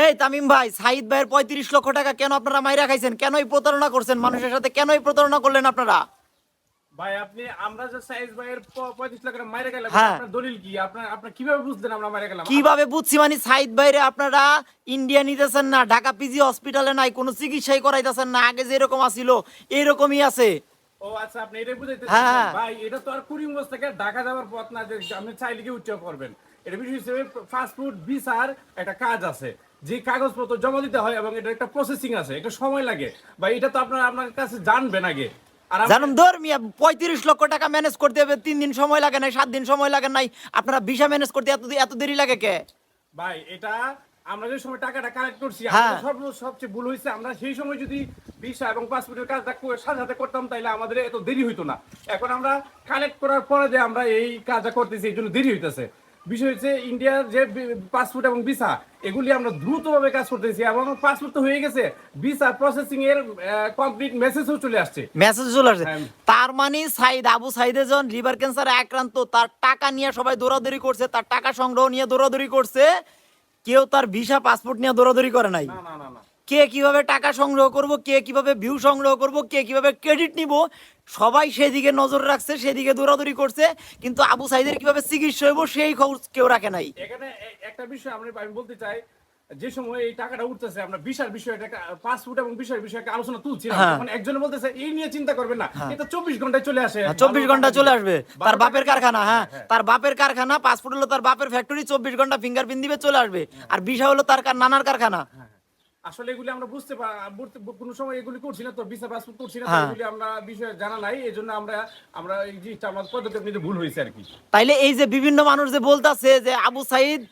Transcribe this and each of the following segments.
এই তামিম ভাই, সাইদ ভাইয়ের 35 লক্ষ টাকা কেন আপনারা মাইরা খাইছেন? কেনই প্রতারণা করছেন মানুষের সাথে? কেনই প্রতারণা করলেন আপনারা? ভাই আপনি আমরা যে সাইজ ভাইয়ের 35 লাখ টাকা মাইরে গেলাম, হ্যাঁ, আপনার দলিল কি? আপনার কিভাবে বুঝলেন আমরা মাইরে গেলাম? কিভাবে বুঝছি মানে সাইদ ভাইরে আপনারা ইন্ডিয়া নিতেছেন না, ঢাকা পিজি হসপিটালে নাই, কোনো চিকিৎসাই করাইতেছেন না, আগে যেরকম আছিল এইরকমই আছে। ও আচ্ছা, আপনি এটাই বুঝাইতে হ্যাঁ, চাচ্ছেন। হ্যাঁ। ভাই এটা তো আর কুড়িমগঞ্জ থেকে ঢাকা যাওয়ার পথ না যে আপনি চাইলে কি উচ্চ করবেন। এটা বিষয় হিসেবে ফাস্টফুড ভিসার একটা কাজ আছে, যে কাগজপত্র জমা দিতে হয় এবং এটা একটা প্রসেসিং আছে, এটা সময় লাগে। ভাই এটা তো আপনার কাছে জানবেন আগে। আর জানুন ধর মিয়া, 35 লক্ষ টাকা ম্যানেজ করতে হবে 3 দিন সময় লাগে নাই, 7 দিন সময় লাগে নাই, আপনারা ভিসা ম্যানেজ করতে এত এত দেরি লাগে কে? ভাই এটা আমরা যে সময় টাকাটা কালেক্ট করছি, হ্যাঁ। আমাদের সবচেয়ে ভুল হয়েছে, আমরা সেই সময় যদি ভিসা এবং পাসপোর্টের কাজটা সাথে সাথে করতাম তাহলে আমাদের এত দেরি হইতো না। এখন আমরা কালেক্ট করার পরে যে আমরা এই কাজটা করতেছি এই জন্য দেরি হইতেছে। বিষয় হচ্ছে ইন্ডিয়ার যে পাসপোর্ট এবং ভিসা এগুলি আমরা দ্রুতভাবে কাজ করতেছি এবং পাসপোর্ট তো হয়ে গেছে, ভিসা প্রসেসিং এর কমপ্লিট মেসেজও চলে আসছে। মেসেজ চলে আসছে। হ্যাঁ। তার মানে সাইদ, আবু সাইদে যখন লিভার ক্যান্সারে আক্রান্ত, তার টাকা নিয়ে সবাই দৌড়াদৌড়ি করছে, তার টাকা সংগ্রহ নিয়ে দৌড়াদৌড়ি করছে, কেউ তার ভিসা পাসপোর্ট নিয়ে দৌড়াদৌড়ি করে নাই। না না না না, কে কিভাবে টাকা সংগ্রহ করব, কে কিভাবে ভিউ সংগ্রহ করব, কে কিভাবে ক্রেডিট নিব, সবাই সেদিকে নজর রাখছে, সেদিকে দৌড়াদৌড়ি করছে, কিন্তু আবু সাইদের কিভাবে চিকিৎসা হইব সেই খবর কেউ রাখে নাই। এখানে একটা বিষয় আমি বলতে চাই, যে সময় এই টাকাটা উঠতেছে আমরা বিশাল বিষয়টা পাসপোর্ট এবং বিষয়ে আলোচনা তুলছিলাম, হ্যাঁ। তখন একজন বলতেছে এই নিয়ে চিন্তা করবেন না, এটা 24 ঘন্টায় চলে আসে। 24 ঘন্টা চলে আসবে, তার বাপের কারখানা। হ্যাঁ, হ্যাঁ। তার বাপের কারখানা, পাসপোর্ট হলো তার বাপের ফ্যাক্টরি, 24 ঘন্টা ফিঙ্গারপ্রিন্ট দিবে চলে আসবে। আর ভিসা হলো তার নানার কারখানা। আসলে এগুলি আমরা কোনো সময় এগুলি করছি না, তো ভিসা পাসপোর্ট করছি না, তো হ্যাঁ। এগুলি আমরা বিষয়ে জানা নাই, এই জন্য আমরা এই জিনিসটা আমাদের পদক্ষেপ নিতে ভুল হয়েছে আর কি। তাইলে এই যে বিভিন্ন মানুষ যে বলতাছে যে আবু সাইদ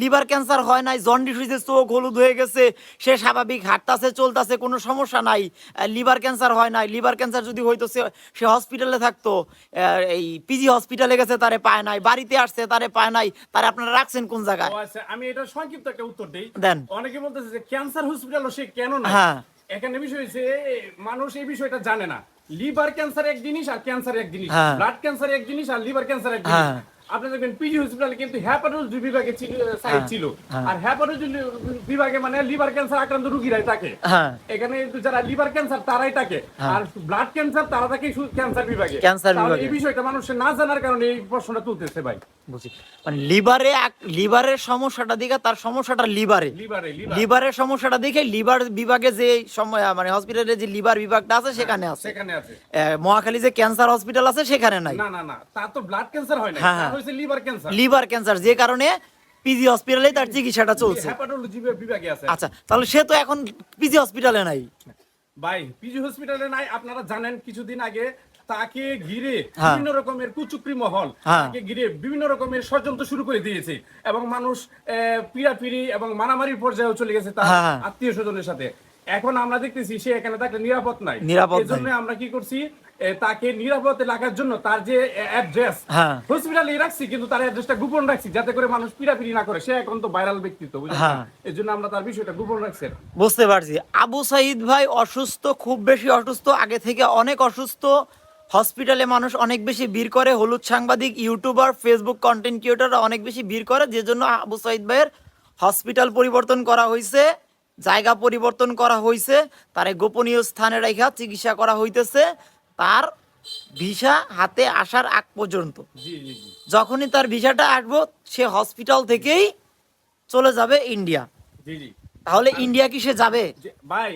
লিভার ক্যান্সার হয় নাই, জন্ডিস হয়েছে, চোখ হলুদ হয়ে গেছে, সে স্বাভাবিক হাঁটতাছে চলতাছে, কোনো সমস্যা নাই, লিভার ক্যান্সার হয় নাই, লিভার ক্যান্সার যদি হইতো সে হসপিটালে থাকতো, এই পিজি হসপিটালে গেছে তারে পায় নাই, বাড়িতে আসছে তারে পায় নাই, তারে আপনারা রাখছেন কোন জায়গায়? ও আচ্ছা, আমি এটা সংক্ষিপ্ত একটা উত্তর দেই। দেন। অনেকে বলতেছে যে ক্যান্সার হসপিটালও সে কেন না। হ্যাঁ। এখানে বিষয় হচ্ছে মানুষ এই বিষয়টা জানে না। লিভার ক্যান্সার এক জিনিস আর ক্যান্সার এক জিনিস, হ্যাঁ। ব্লাড ক্যান্সার এক জিনিস আর লিভার ক্যান্সার এক জিনিস। হ্যাঁ। আপনি দেখবেন পিজি হসপিটালে কিন্তু হ্যাপাটাইটিস বিভাগে সাইট ছিল, আর হ্যাপাটাইটিস বিভাগে মানে লিভার ক্যান্সার আক্রান্ত রোগীরাই থাকে। হ্যাঁ। এখানে যারা লিভার ক্যান্সার তারাই থাকে, আর ব্লাড ক্যান্সার তারা থাকে ক্যান্সার বিভাগে। ক্যান্সার তাহলে বিভাগে। এই বিষয়টা মানুষের না জানার কারণে এই প্রশ্নটা তুলতেছে ভাই। বুঝি, মানে লিভারের সমস্যাটা দিকে, তার সমস্যাটা লিভারে, লিভারে লিভারের সমস্যাটা দেখে লিভার বিভাগে যে সময় মানে হসপিটালে যে লিভার বিভাগটা আছে সেখানে আছে, সেখানে আছে। মহাখালী যে ক্যান্সার হসপিটাল আছে সেখানে নাই। না না না, তার তো ব্লাড ক্যান্সার হয় না, হ্যাঁ, তার হইছে লিভার ক্যান্সার। লিভার ক্যান্সার, যে কারণে পিজি হসপিটালে তার চিকিৎসাটা চলছে। হ্যাপাটোলজি বিভাগে আছে। আচ্ছা, তাহলে সে তো এখন পিজি হসপিটালে নাই। ভাই পিজি হসপিটালে নাই, আপনারা জানেন কিছুদিন আগে তাকে ঘিরে হ্যাঁ। বিভিন্ন রকমের কুচুকরি মহল হ্যাঁ। তাকে ঘিরে বিভিন্ন রকমের ষড়যন্ত্র শুরু করে দিয়েছে, এবং মানুষ পিড়াপিড়ি এবং মারামারির পর্যায়েও চলে গেছে তার হ্যাঁ। আত্মীয় স্বজনের সাথে। এখন আমরা দেখতেছি সে এখানে থাকলে নিরাপদ নাই, নিরাপদ এই জন্য নাই। আমরা কি করছি, তাকে নিরাপদে রাখার জন্য তার যে অ্যাড্রেস হ্যাঁ। হসপিটালে রাখছি, কিন্তু তার অ্যাড্রেসটা গোপন রাখছি যাতে করে মানুষ পিড়াপিড়ি না করে। সে এখন তো ভাইরাল ব্যক্তিত্ব, বুঝলেন? হ্যাঁ। এই জন্য আমরা তার বিষয়টা গোপন রাখছি। বুঝতে পারছি। আবু সাইদ ভাই অসুস্থ, খুব বেশি অসুস্থ, আগে থেকে অনেক অসুস্থ। হসপিটালে মানুষ অনেক বেশি ভিড় করে, হলুদ সাংবাদিক, ইউটিউবার, ফেসবুক কন্টেন্ট ক্রিয়েটররা অনেক বেশি ভিড় করে, যে জন্য আবু সাইদ ভাইয়ের হসপিটাল পরিবর্তন করা হয়েছে, জায়গা পরিবর্তন করা হয়েছে, তার গোপনীয় স্থানে রেখা চিকিৎসা করা হইতেছে, তার ভিসা হাতে আসার আগ পর্যন্ত। জি জি জি যখনই তার ভিসাটা আসবো, সে হসপিটাল থেকেই চলে যাবে ইন্ডিয়া। জি জি। তাহলে ইন্ডিয়া কি সে যাবে? ভাই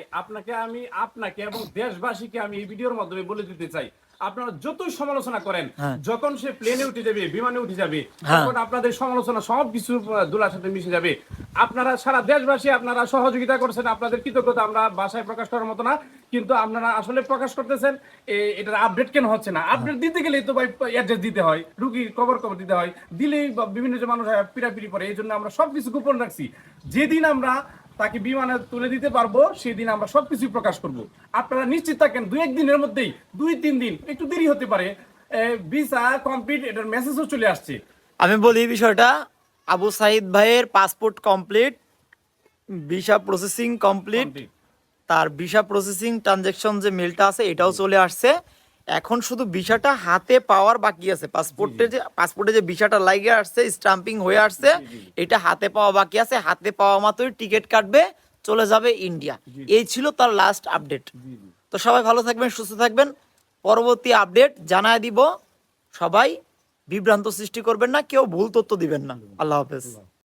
আপনাকে এবং দেশবাসীকে আমি এই ভিডিওর মাধ্যমে বলে দিতে চাই, আপনারা যতই সমালোচনা করেন, হ্যাঁ। যখন সে প্লেনে উঠে যাবে, বিমানে উঠে যাবে, হ্যাঁ। তখন আপনাদের সমালোচনা সবকিছু ধুলার সাথে মিশে যাবে। আপনারা সারা দেশবাসী আপনারা সহযোগিতা করছেন, আপনাদের কৃতজ্ঞতা আমরা ভাষায় প্রকাশ করার মতো না, কিন্তু আপনারা আসলে প্রকাশ করতেছেন। এটার আপডেট কেন হচ্ছে না? আপডেট দিতে গেলেই তো ভাই অ্যাড্রেস দিতে হয়, রুগীর খবর দিতে হয়, দিলেই বিভিন্ন যে মানুষ পিড়াপিড়ি করে। এই জন্য আমরা সবকিছু গোপন রাখছি। যেদিন আমরা তাকে বিমানে তুলে দিতে পারবো সেদিন আমরা সবকিছু প্রকাশ করব। আপনারা নিশ্চিত থাকেন 2-1 দিনের মধ্যেই, 2-3 দিন, একটু দেরি হতে পারে, ভিসা কমপ্লিট, এটার মেসেজও চলে আসছে। আমি বলি বিষয়টা, আবু সাইদ ভাইয়ের passport complete, visa processing complete, তার ভিসা প্রসেসিং ট্রানজ্যাকশন যে মেলটা আছে এটাও চলে আসছে। এখন শুধু ভিসাটা হাতে পাওয়ার বাকি আছে, পাসপোর্টে যে ভিসাটা লাগে আসছে, স্টাম্পিং হয়ে আসছে, এটা হাতে পাওয়া বাকি আছে। হাতে পাওয়া মাত্রই টিকিট কাটবে, চলে যাবে ইন্ডিয়া। এই ছিল তার লাস্ট আপডেট। তো সবাই ভালো থাকবেন, সুস্থ থাকবেন। পরবর্তী আপডেট জানায় দিব। সবাই বিভ্রান্ত সৃষ্টি করবেন না, কেউ ভুল তথ্য দিবেন না। আল্লাহ হাফেজ।